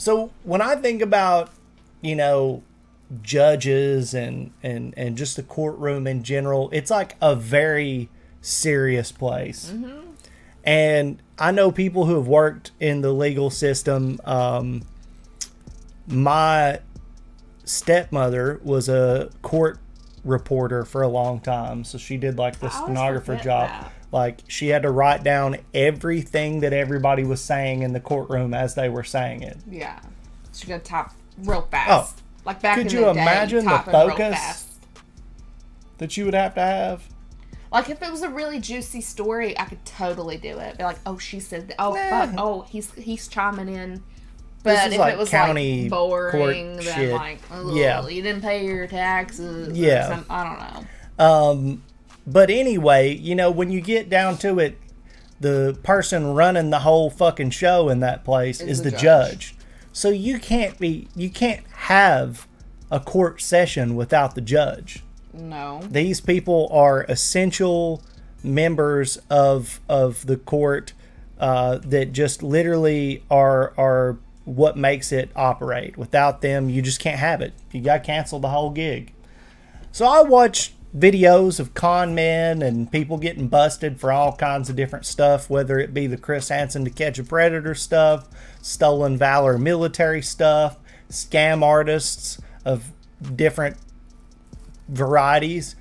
So when I think about, judges and just the courtroom in general, it's like a very serious place. Mm-hmm. And I know people who have worked in the legal system. My stepmother was a court reporter for a long time, so she did like the stenographer job. That. Like, she had to write down everything that everybody was saying in the courtroom as they were saying it. Yeah, she's gonna type real fast. Oh, like back in the day. Could you imagine the focus that you would have to have? Like, if it was a really juicy story, I could totally do it. Be like, oh, she said that. Oh, fuck. Oh, he's chiming in. But if it was like boring, then shit. Like, you didn't pay your taxes. Yeah. I don't know. But anyway, when you get down to it, the person running the whole fucking show in that place is the judge. So you can't have a court session without the judge. No. These people are essential members of the court that just literally are what makes it operate. Without them, you just can't have it. You got to cancel the whole gig. So I watch videos of con men and people getting busted for all kinds of different stuff, whether it be the Chris Hansen To Catch a Predator stuff, stolen valor military stuff, scam artists of different varieties.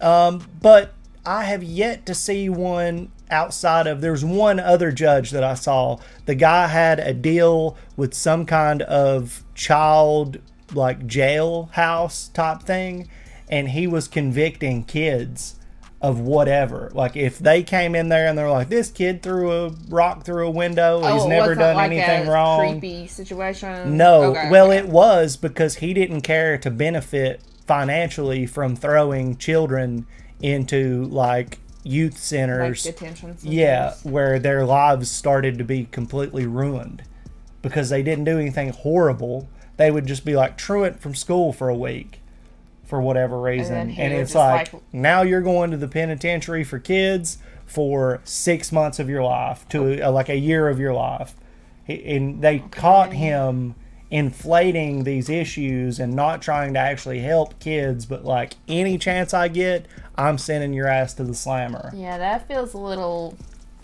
But I have yet to see one outside of, there's one other judge that I saw. The guy had a deal with some kind of child like jailhouse type thing, and he was convicting kids of whatever. Like, if they came in there and they're like, this kid threw a rock through a window, he's never done like anything wrong. Creepy situation. No, it was because he didn't care to benefit financially from throwing children into like youth centers, like detention centers. Yeah, where their lives started to be completely ruined because they didn't do anything horrible. They would just be like truant from school for a week for whatever reason, and it's like now you're going to the penitentiary for kids for 6 months of your life to like a year of your life. And they caught him inflating these issues and not trying to actually help kids, but like, any chance I get, I'm sending your ass to the slammer. Yeah, that feels a little...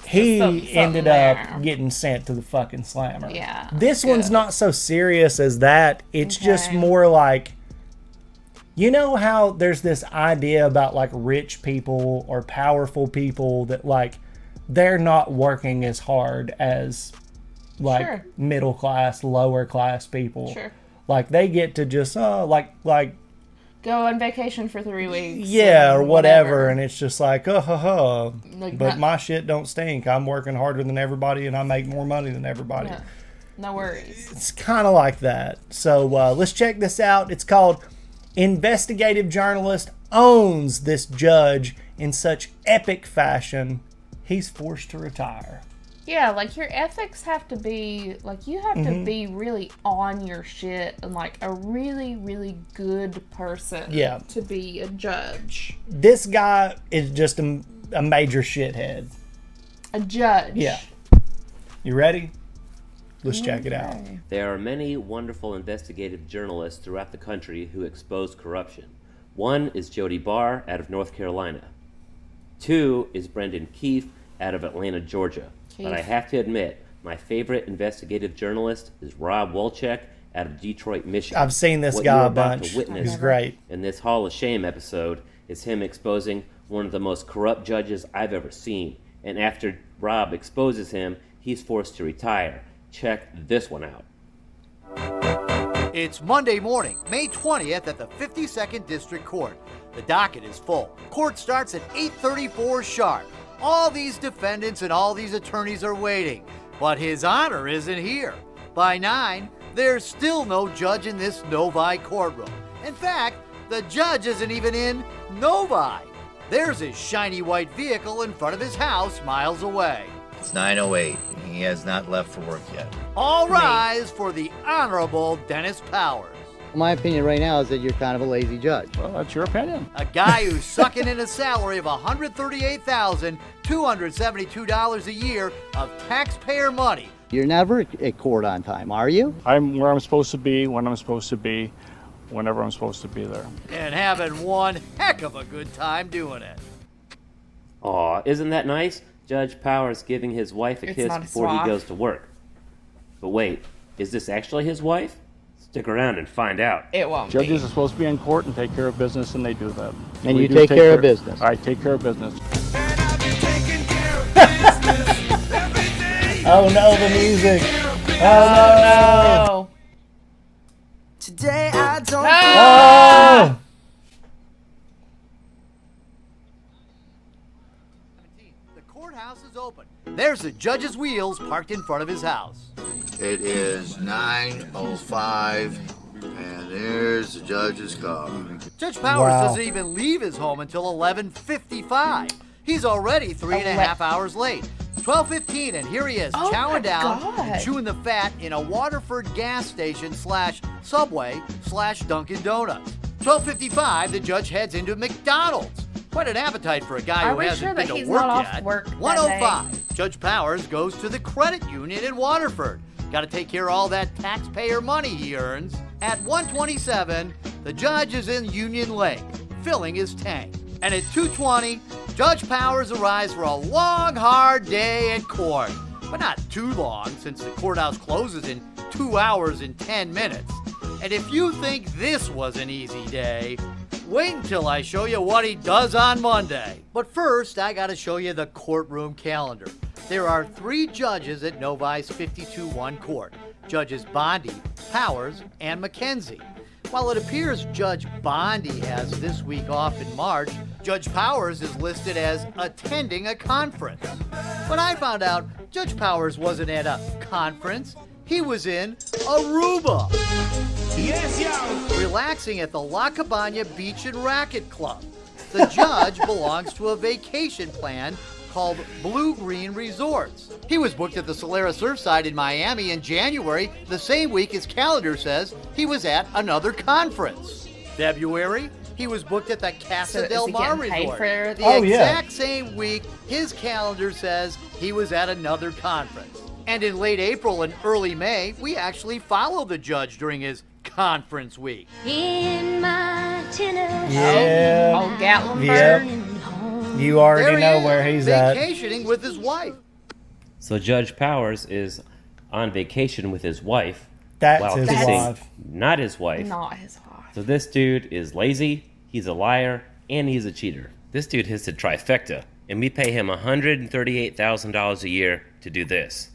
He ended up getting sent to the fucking slammer. Yeah. This one's not so serious as that. It's just more like, you know how there's this idea about like rich people or powerful people that like they're not working as hard as like middle class, lower class people. Sure. Like they get to just like go on vacation for 3 weeks. Yeah, or whatever. And it's just like, like, but my shit don't stink. I'm working harder than everybody and I make more money than everybody. Yeah. No worries. It's kind of like that. So let's check this out. It's called Investigative Journalist Owns This Judge in Such Epic Fashion, He's Forced to Retire. Yeah, like your ethics have to be, like you have to be really on your shit and like a really, really good person to be a judge. This guy is just a major shithead. A judge. Yeah. You ready? Let's check it out. There are many wonderful investigative journalists throughout the country who expose corruption. One is Jody Barr out of North Carolina. 2 is Brendan Keefe out of Atlanta, Georgia. But I have to admit, my favorite investigative journalist is Rob Wolchek out of Detroit, Michigan. I've seen this guy a bunch. He's great. In this Hall of Shame episode is him exposing one of the most corrupt judges I've ever seen. And after Rob exposes him, he's forced to retire. Check this one out. It's Monday morning, May 20th at the 52nd District Court. The docket is full. Court starts at 8:34 sharp. All these defendants and all these attorneys are waiting, but His Honor isn't here. By 9, there's still no judge in this Novi courtroom. In fact, the judge isn't even in Novi. There's his shiny white vehicle in front of his house miles away. It's 9:08. He has not left for work yet. All rise for the Honorable Dennis Powers. My opinion right now is that you're kind of a lazy judge. Well, that's your opinion. A guy who's sucking in a salary of $138,272 a year of taxpayer money You're never at court on time, are you? I'm where I'm supposed to be, when I'm supposed to be, whenever I'm supposed to be there. And having one heck of a good time doing it. Aw, isn't that nice? Judge Powers giving his wife a kiss before he goes to work. But wait, is this actually his wife? Stick around and find out. It won't Judges are supposed to be in court and take care of business, and they do that. And you take care of business. I take care of business. Oh no, the music. Oh no. Today I don't. Oh! The courthouse is open. There's the judge's wheels parked in front of his house. It is 9:05, and there's the judge's car. Judge Powers Wow. doesn't even leave his home until 11:55. He's already 3.5 hours late. 12:15, and here he is, Oh chowing my down, God. chewing the fat in a Waterford gas station / Subway / Dunkin' Donuts. 12:55, the judge heads into McDonald's. Quite an appetite for a guy Are who we hasn't sure been that to he's work not yet. off work that 1:05, Judge Powers goes to the credit union in Waterford. Got to take care of all that taxpayer money he earns. At 1:27, the judge is in Union Lake, filling his tank. And at 2:20, Judge Powers arrives for a long, hard day at court. But not too long, since the courthouse closes in 2 hours and 10 minutes. And if you think this was an easy day, wait until I show you what he does on Monday. But first, I gotta show you the courtroom calendar. There are 3 judges at Novi's 52-1 court. Judges Bondi, Powers, and McKenzie. While it appears Judge Bondi has this week off in March, Judge Powers is listed as attending a conference. When I found out, Judge Powers wasn't at a conference. He was in Aruba. Yes, yo. Relaxing at the La Cabana Beach and Racquet Club. The judge belongs to a vacation plan called Blue Green Resorts. He was booked at the Solera Surfside in Miami in January, the same week his calendar says he was at another conference. February, he was booked at the Casa So del is he Mar getting paid Resort. for The Oh, yeah. exact same week his calendar says he was at another conference. And in late April and early May, we actually followed the judge during his conference week. In my Tennessee. Yeah. Oh, Gatlinburg. Yep. You already There he know is, where he's at. vacationing with his wife. So Judge Powers is on vacation with his wife. That's while his kissing wife. not his wife. Not his wife. So this dude is lazy, he's a liar, and he's a cheater. This dude hits the trifecta, and we pay him $138,000 a year to do this.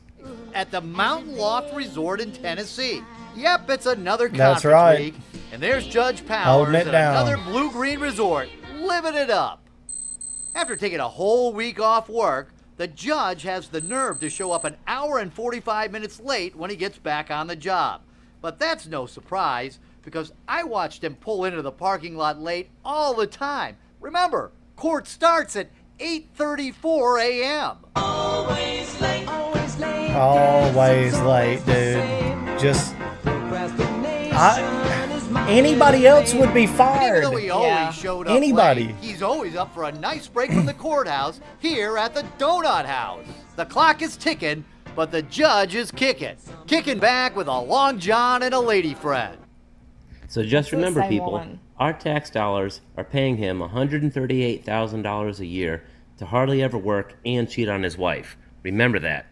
At the Mountain Loft Resort in Tennessee. Yep, it's another conference That's right. week. And there's Judge Powers Holding it at down. another Blue Green Resort, living it up. After taking a whole week off work, the judge has the nerve to show up an hour and 45 minutes late when he gets back on the job. But that's no surprise, because I watched him pull into the parking lot late all the time. Remember, court starts at 8:34 a.m. Always late. Always late. Always late, dude. Just anybody else would be Even fired. though he Yeah. always showed up Anybody. late, he's always up for a nice break from the courthouse here at the Donut House. The clock is ticking, but the judge is kicking. Kicking back with a Long John and a lady friend. So just the remember, same people, woman. our tax dollars are paying him $138,000 a year to hardly ever work and cheat on his wife. Remember that.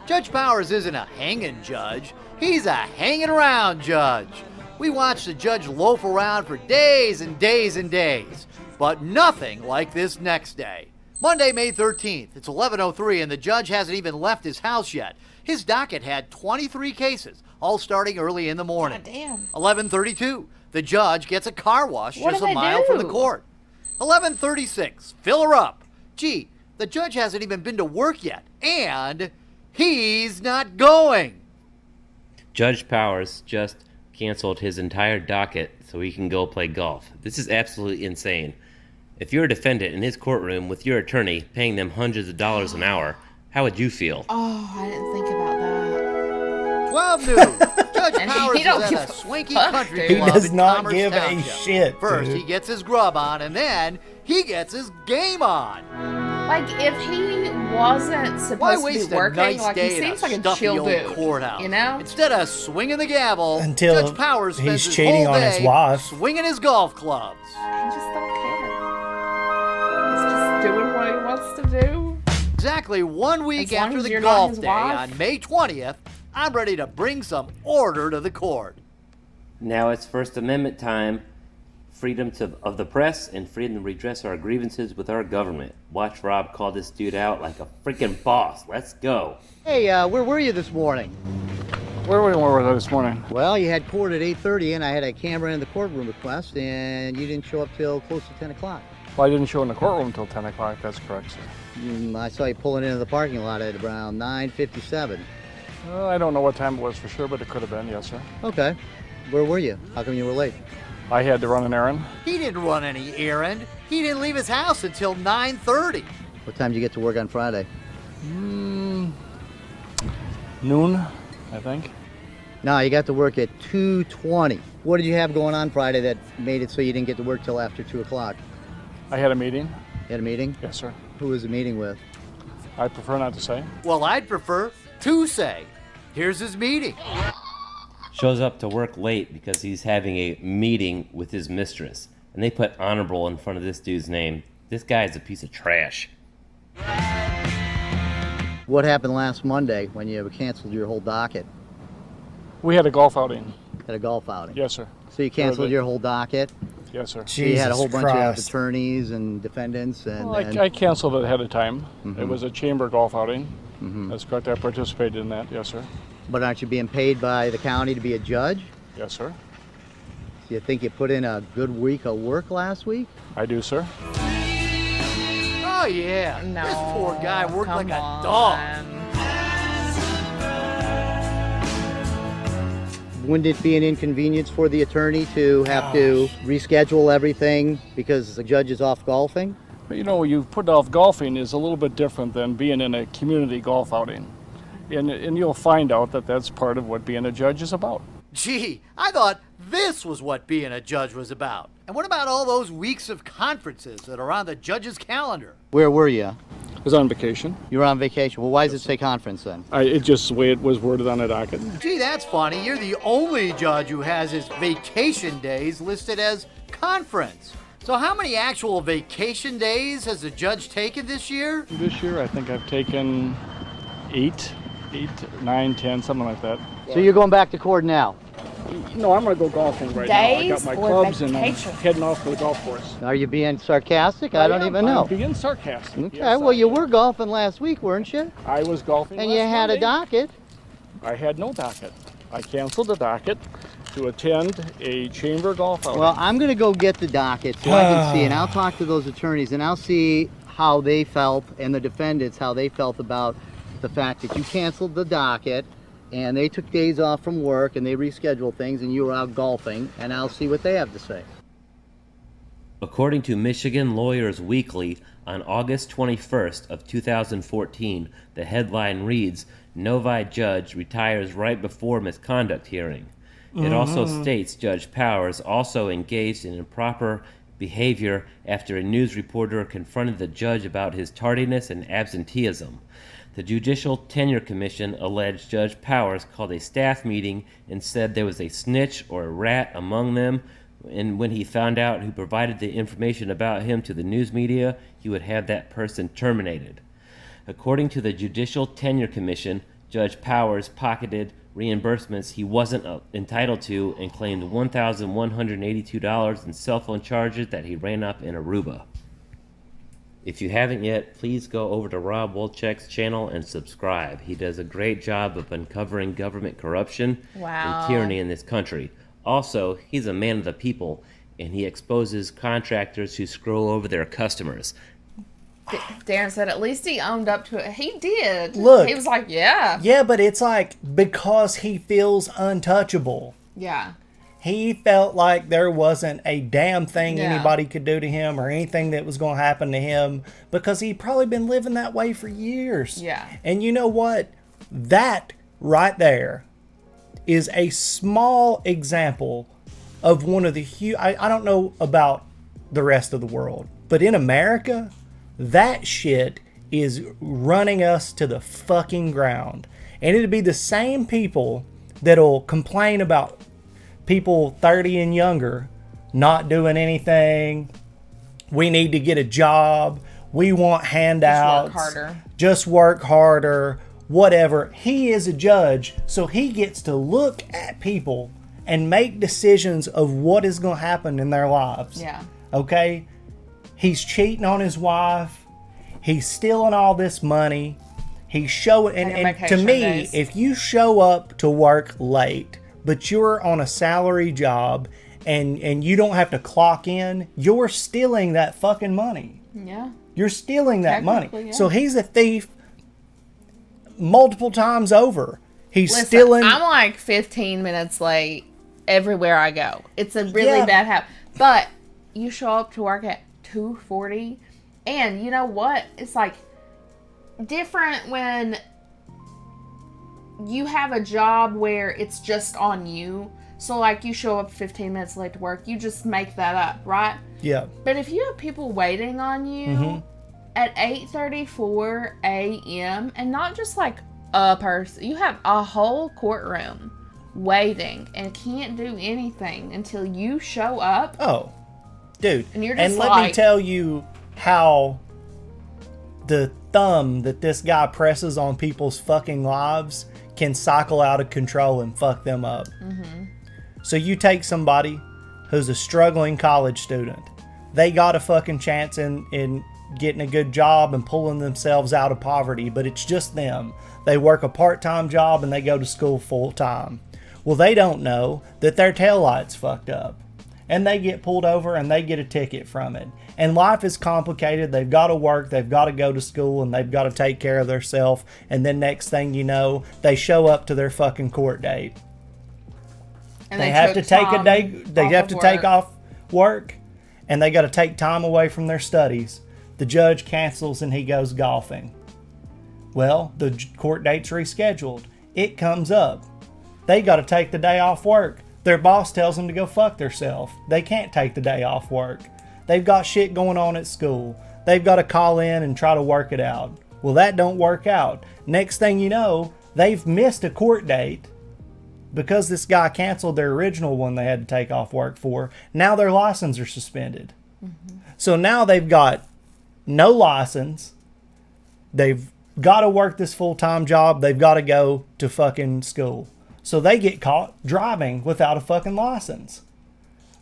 Judge Powers isn't a hanging judge. He's a hanging around judge. We watched the judge loaf around for days and days and days, but nothing like this next day. Monday, May 13th. It's 11:03 and the judge hasn't even left his house yet. His docket had 23 cases, all starting early in the morning. God damn. 11:32. The judge gets a car wash What just do a they mile from the do? court. 11:36. Fill her up. Gee, the judge hasn't even been to work yet, and he's not going. Judge Powers just canceled his entire docket so he can go play golf. This is absolutely insane. If you're a defendant in his courtroom with your attorney paying them hundreds of dollars an hour, how would you feel? Oh, I didn't think about that. 12 noon. Judge And Powers he don't is give at a a swanky fuck, country dude. He club does in not Commerce give a Township. shit, First, dude. he gets his grub on, and then he gets his game on. Like, if he wasn't supposed to be working. Nice Like, he seems like a chill dude, courthouse? you know? Instead of swinging the gavel, Until Judge Powers spends he's his cheating whole on his day wife. swinging his golf clubs. He just don't care. He's just doing what he wants to do. Exactly 1 week As long after as the you're not golf his day wife. on May 20th, I'm ready to bring some order to the court. Now it's First Amendment time. Freedom of the press and freedom to redress our grievances with our government. Watch Rob call this dude out like a freaking boss. Let's go. Hey, where were you this morning? Where were we this morning? Well, you had court at 8:30, and I had a camera in the courtroom request, and you didn't show up till close to 10 o'clock. Well, I didn't show in the courtroom until 10 o'clock. That's correct, sir. I saw you pulling into the parking lot at around 9:57. I don't know what time it was for sure, but it could have been, yes, sir. Okay. Where were you? How come you were late? I had to run an errand. He didn't run any errand. He didn't leave his house until 9:30. What time did you get to work on Friday? Noon, I think. No, you got to work at 2:20. What did you have going on Friday that made it so you didn't get to work till after 2 o'clock? I had a meeting. You had a meeting? Yes, sir. Who was the meeting with? I prefer not to say. Well, I'd prefer to say. Here's his meeting. Shows up to work late because he's having a meeting with his mistress. And they put honorable in front of this dude's name. This guy is a piece of trash. What happened last Monday when you canceled your whole docket? We had a golf outing. Had a golf outing? Yes, sir. So you canceled your whole docket? Yes, sir. So you had a whole bunch of attorneys and defendants and... Well, I canceled it ahead of time. Mm-hmm. It was a chamber golf outing. Mm-hmm. That's correct. I participated in that. Yes, sir. But aren't you being paid by the county to be a judge? Yes, sir. Do you think you put in a good week of work last week? I do, sir. Oh, yeah. No, this poor guy worked like a come dog. on. Wouldn't it be an inconvenience for the attorney to have to reschedule everything because the judge is off golfing? But you know, you put off golfing is a little bit different than being in a community golf outing. And you'll find out that that's part of what being a judge is about. Gee, I thought this was what being a judge was about. And what about all those weeks of conferences that are on the judge's calendar? Where were you? I was on vacation. You were on vacation. Well, why does it say conference then? It's just the way it was worded on the docket. Gee, that's funny. You're the only judge who has his vacation days listed as conference. So how many actual vacation days has the judge taken this year? This year, I think I've taken 8, 9, 10, something like that. So you're going back to court now? No, I'm going to go golfing right now. I got Days my or clubs and I'm vacation? heading off to the golf course. Are you being sarcastic? I don't even know. I'm being sarcastic. Okay, Yes, well, you were golfing last week, weren't you? I was golfing And last you had Monday. a docket. I had no docket. I canceled the docket to attend a chamber golf outing. Well, I'm going to go get the docket so I can see, and I'll talk to those attorneys, and I'll see how they felt, and the defendants, how they felt about the fact that you canceled the docket, and they took days off from work, and they rescheduled things, and you were out golfing, and I'll see what they have to say. According to Michigan Lawyers Weekly, on August 21st of 2014, the headline reads, Novi judge retires right before misconduct hearing. It also states Judge Powers also engaged in improper behavior after a news reporter confronted the judge about his tardiness and absenteeism. The Judicial Tenure Commission alleged Judge Powers called a staff meeting and said there was a snitch or a rat among them, and when he found out who provided the information about him to the news media, he would have that person terminated. According to the Judicial Tenure Commission, Judge Powers pocketed reimbursements he wasn't entitled to and claimed $1,182 in cell phone charges that he ran up in Aruba. If you haven't yet, please go over to Rob Wolchek's channel and subscribe. He does a great job of uncovering government corruption and tyranny in this country. Also, he's a man of the people, and he exposes contractors who screw over their customers. Darren said at least he owned up to it. He did. Look. He was like, yeah. Yeah, but it's like because he feels untouchable. Yeah. He felt like there wasn't a damn thing Yeah. anybody could do to him or anything that was going to happen to him because he'd probably been living that way for years. Yeah. And you know what? That right there is a small example of one of the huge... I don't know about the rest of the world, but in America, that shit is running us to the fucking ground. And it'll be the same people that'll complain about people 30 and younger not doing anything. We need to get a job. We want handouts. Just work harder. Whatever. He is a judge, so he gets to look at people and make decisions of what is going to happen in their lives. Yeah. Okay? He's cheating on his wife. He's stealing all this money. He's showing, and to me, days. If you show up to work late, but you're on a salary job and you don't have to clock in, you're stealing that fucking money. Yeah. You're stealing that money. Yeah. So he's a thief multiple times over. He's Listen, stealing. I'm like 15 minutes late everywhere I go. It's a really bad habit. But you show up to work at 2:40, and you know what? It's like different when you have a job where it's just on you. So like you show up 15 minutes late to work, you just make that up, right? Yeah. But if you have people waiting on you at 8:34 a.m. and not just like a person, you have a whole courtroom waiting and can't do anything until you show up. Oh, dude. And you're just let me tell you how the thumb that this guy presses on people's fucking lives can cycle out of control and fuck them up. So you take somebody who's a struggling college student. They got a fucking chance in getting a good job and pulling themselves out of poverty, but it's just them. They work a part-time job and they go to school full-time. Well, they don't know that their taillight's fucked up. And they get pulled over and they get a ticket from it. And life is complicated. They've got to work, they've got to go to school, and they've got to take care of themselves. And then next thing you know, they show up to their fucking court date. And they have to take a day, they have to take off work, and they got to take time away from their studies. The judge cancels and he goes golfing. Well, the court date's rescheduled. It comes up. They got to take the day off work. Their boss tells them to go fuck themselves. They can't take the day off work. They've got shit going on at school. They've got to call in and try to work it out. Well, that don't work out. Next thing you know, they've missed a court date because this guy canceled their original one they had to take off work for. Now their license are suspended. So now they've got no license. They've got to work this full-time job. They've got to go to fucking school. So they get caught driving without a fucking license.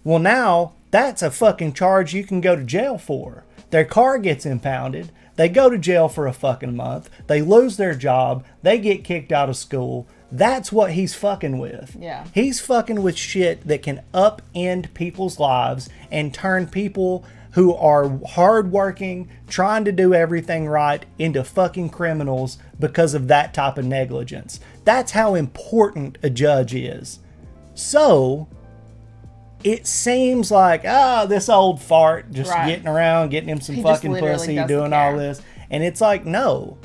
Well, now that's a fucking charge you can go to jail for. Their car gets impounded. They go to jail for a fucking month. They lose their job. They get kicked out of school. That's what he's fucking with. Yeah. He's fucking with shit that can upend people's lives and turn people who are hardworking, trying to do everything right, into fucking criminals because of that type of negligence. That's how important a judge is. So, it seems like, this old fart just getting around, getting him some fucking pussy, doing all this. And it's like, no.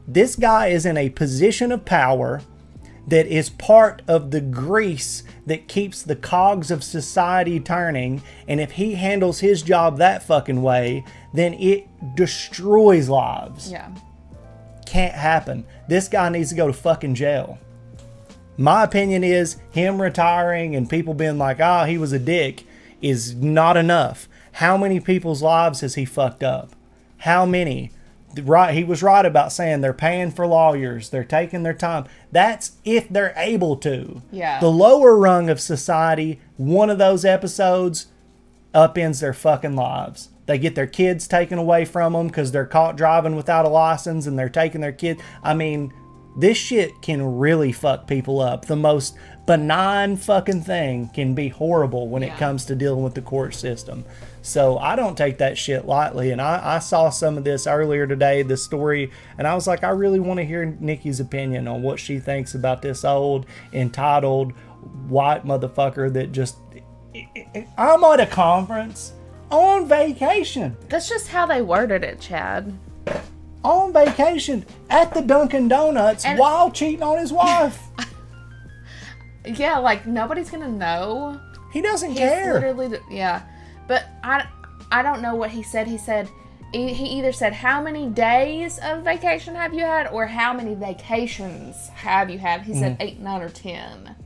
This guy is in a position of power that is part of the grease that keeps the cogs of society turning. And if he handles his job that fucking way, then it destroys lives. Yeah. Can't happen. This guy needs to go to fucking jail. My opinion is him retiring and people being like, he was a dick is not enough. How many people's lives has he fucked up? How many? Right, he was right about saying they're paying for lawyers. They're taking their time. That's if they're able to. Yeah. The lower rung of society, one of those episodes upends their fucking lives. They get their kids taken away from them because they're caught driving without a license and they're taking their kids. I mean, this shit can really fuck people up. The most benign fucking thing can be horrible when it comes to dealing with the court system. So I don't take that shit lightly. And I saw some of this earlier today, this story, and I was like, I really want to hear Nikki's opinion on what she thinks about this old, entitled, white motherfucker that just... I'm at a conference on vacation. That's just how they worded it, Chad. On vacation at the Dunkin' Donuts while cheating on his wife. Yeah, like nobody's gonna know. He doesn't care. Literally, but I don't know what he said. He said he either said how many days of vacation have you had, or how many vacations have you had. He said 8, 9, or 10.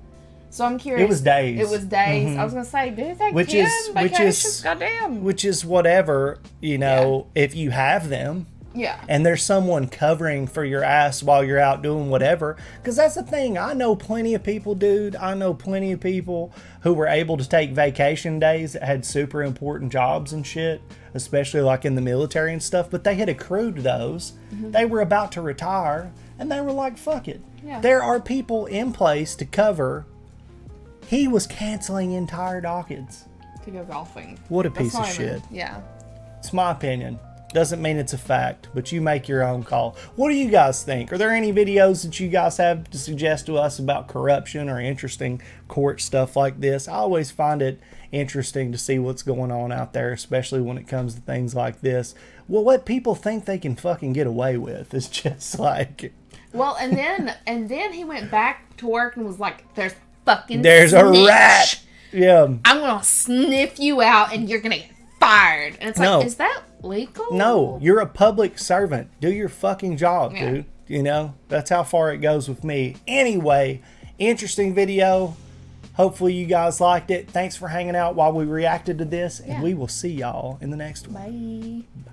So I'm curious. It was days. It was days. I was gonna say, do you think 10 vacations? Goddamn. Which is whatever, if you have them. Yeah. And there's someone covering for your ass while you're out doing whatever. Because that's the thing. I know plenty of people, dude. I know plenty of people who were able to take vacation days that had super important jobs and shit, especially like in the military and stuff. But they had accrued those. They were about to retire. And they were like, fuck it. Yeah. There are people in place to cover. He was canceling entire dockets. To go golfing. What a piece of shit. Yeah. It's my opinion. Doesn't mean it's a fact, but you make your own call. What do you guys think? Are there any videos that you guys have to suggest to us about corruption or interesting court stuff like this? I always find it interesting to see what's going on out there, especially when it comes to things like this. Well, what people think they can fucking get away with is just like... Well, and then he went back to work and was like, there's fucking There's snitch. a rat! Yeah. I'm gonna sniff you out and you're gonna get fired. And it's like, is that legal? No, you're a public servant. Do your fucking job, dude. That's how far it goes with me. Anyway, interesting video. Hopefully you guys liked it. Thanks for hanging out while we reacted to this, and we will see y'all in the next one. Bye.